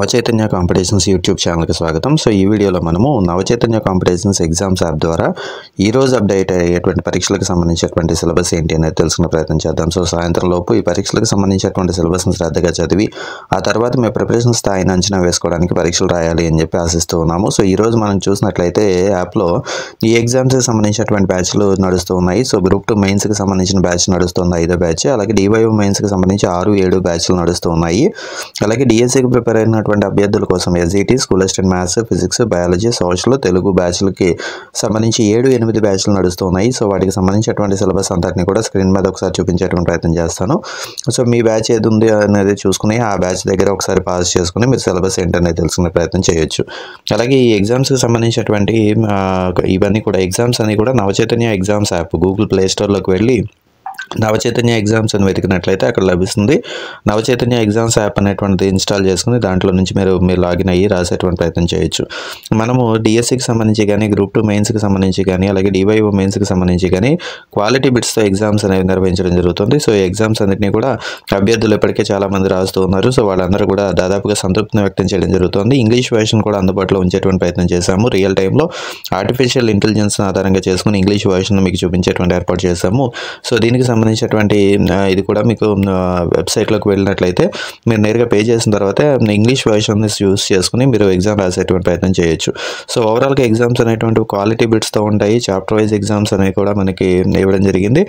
Navachaitanya competitions YouTube ఛానల్కి స్వాగతం. So ఈ వీడియోలో మనము నవచైతన్య కాంపిటీషన్స్ ఎగ్జామ్స్ యాప్ ద్వారా ఈరోజు అప్డేట్ అయ్యేటువంటి పరీక్షలకు సంబంధించినటువంటి సిలబస్ ఏంటి అనేది తెలుసుకునే ప్రయత్నం చేద్దాం. సో సాయంత్రం లోపు ఈ పరీక్షలకు సంబంధించినటువంటి సిలబస్ని శ్రద్ధగా చదివి ఆ తర్వాత మీ ప్రిపరేషన్ స్థాయిని అంచనా వేసుకోవడానికి పరీక్షలు రాయాలి అని చెప్పి ఆశిస్తూ ఉన్నాము. సో ఈరోజు మనం చూసినట్లయితే యాప్లో ఈ ఎగ్జామ్స్కి సంబంధించినటువంటి బ్యాచ్లు నడుస్తూ ఉన్నాయి. సో గ్రూప్ 2 మెయిన్స్కి సంబంధించిన బ్యాచ్ నడుస్తుంది 5వ బ్యాచ్, అలాగే DYO మెయిన్స్కి సంబంధించి 6, 7 బ్యాచ్లు నడుస్తూ ఉన్నాయి. అలాగే DSCకి ప్రిపేర్ అయిన అభ్యర్థుల కోసం SGT, school assistant maths, physics, biology, social, Telugu బ్యాచ్లకి సంబంధించి 7, 8 బ్యాచ్లు నడుస్తున్నాయి. సో వాటికి సంబంధించినటువంటి సిలబస్ అంతటిని కూడా స్క్రీన్ మీద ఒకసారి చూపించేటువంటి ప్రయత్నం చేస్తాను. సో మీ బ్యాచ్ ఏది ఉంది అనేది చూసుకుని ఆ బ్యాచ్ దగ్గర ఒకసారి పాస్ చేసుకుని మీరు సిలబస్ ఏంటనేది తెలుసుకునే ప్రయత్నం చేయొచ్చు. అలాగే ఈ ఎగ్జామ్స్కి సంబంధించినటువంటి ఇవన్నీ కూడా ఎగ్జామ్స్ అన్ని కూడా Navachaitanya exams app Google play స్టోర్లోకి వెళ్ళి నవచైతన్య ఎగ్జామ్స్ అని వెతికినట్లయితే అక్కడ లభిస్తుంది. నవచైతన్య ఎగ్జామ్స్ యాప్ అనేటువంటిది ఇన్స్టాల్ చేసుకుని దాంట్లో నుంచి మీరు లాగిన్ అయ్యి రాసేటువంటి ప్రయత్నం చేయొచ్చు. మనము DSCకి సంబంధించి కానీ, గ్రూప్ 2 మెయిన్స్కి సంబంధించి కానీ, అలాగే DYO మెయిన్స్కి సంబంధించి కానీ క్వాలిటీ బిట్స్తో ఎగ్జామ్స్ అనేవి నిర్వహించడం జరుగుతుంది. సో ఈ ఎగ్జామ్స్ అన్నింటినీ కూడా అభ్యర్థులు ఇప్పటికే చాలామంది రాస్తూ ఉన్నారు. సో వాళ్ళందరూ కూడా దాదాపుగా సంతృప్తిని వ్యక్తం చేయడం జరుగుతుంది. ఇంగ్లీష్ వెర్షన్ కూడా అందుబాటులో ఉంచేటువంటి ప్రయత్నం చేశాము. రియల్ టైంలో ఆర్టిఫిషియల్ ఇంటెలిజెన్స్ ఆధారంగా చేసుకుని ఇంగ్లీష్ వెర్షన్ మీకు చూపించేటువంటి ఏర్పాటు చేశాము. సో దీనికి సంబంధించినటువంటి ఇది కూడా మీకు వెబ్సైట్లోకి వెళ్ళినట్లయితే మీరు నేరుగా పే చేసిన తర్వాత ఇంగ్లీష్ వెర్షన్ని యూస్ చేసుకుని మీరు ఎగ్జామ్ రాసేటువంటి ప్రయత్నం చేయొచ్చు. సో ఓవరాల్గా ఎగ్జామ్స్ అనేటువంటి క్వాలిటీ బిట్స్తో ఉంటాయి. చాప్టర్ వైజ్ ఎగ్జామ్స్ అనేవి కూడా మనకి ఇవ్వడం జరిగింది.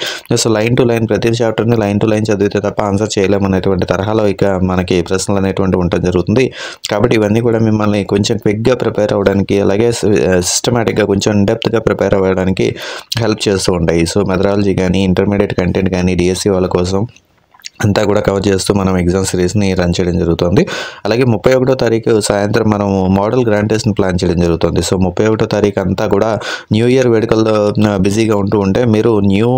సో లైన్ టు లైన్ ప్రతి చాప్టర్ని లైన్ టు లైన్ చదివితే తప్ప ఆన్సర్ చేయలేమనేటువంటి తరహాలో ఇక మనకి ప్రశ్నలు అనేటువంటి ఉండటం జరుగుతుంది. కాబట్టి ఇవన్నీ కూడా మిమ్మల్ని కొంచెం క్విక్గా ప్రిపేర్ అవ్వడానికి, అలాగే సిస్టమేటిక్గా కొంచెం ఇన్డెప్త్గా ప్రిపేర్ అవ్వడానికి హెల్ప్ చేస్తూ ఉంటాయి. సో మెథడాలజీ కానీ, ఇంటర్మీడియట్ కంటెంట్ కానీ, DSC వాళ్ళ కోసం అంతా కూడా కవర్ చేస్తూ మనం ఎగ్జామ్ సిరీస్ని రన్ చేయడం జరుగుతుంది. అలాగే 31వ తారీఖు సాయంత్రం మనం మోడల్ గ్రాండ్ టెస్ట్ని ప్లాన్ చేయడం జరుగుతుంది. సో 31వ తారీఖు అంతా కూడా న్యూ ఇయర్ వేడుకల్లో బిజీగా ఉంటే మీరు న్యూ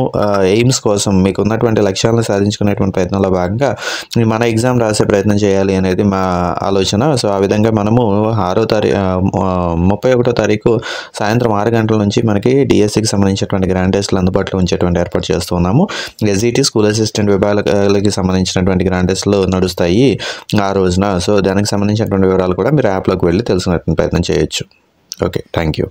ఎయిమ్స్ కోసం మీకు ఉన్నటువంటి లక్ష్యాలను సాధించుకునేటువంటి ప్రయత్నంలో భాగంగా మన ఎగ్జామ్ రాసే ప్రయత్నం చేయాలి అనేది మా ఆలోచన. సో ఆ విధంగా మనము 31వ తారీఖు సాయంత్రం 6 గంటల నుంచి మనకి DSCకి సంబంధించినటువంటి గ్రాండ్ టెస్ట్లు అందుబాటులో ఉంచేటువంటి ఏర్పాటు చేస్తున్నాము. SGT, స్కూల్ అసిస్టెంట్ విభాగాలకి సంబంధించినటువంటి గ్రాండ్ టెస్ట్లు నడుస్తాయి ఆ రోజున. సో దానికి సంబంధించినటువంటి వివరాలు కూడా మీరు యాప్లోకి వెళ్ళి తెలుసుకునే ప్రయత్నం చేయొచ్చు. Okay, thank you.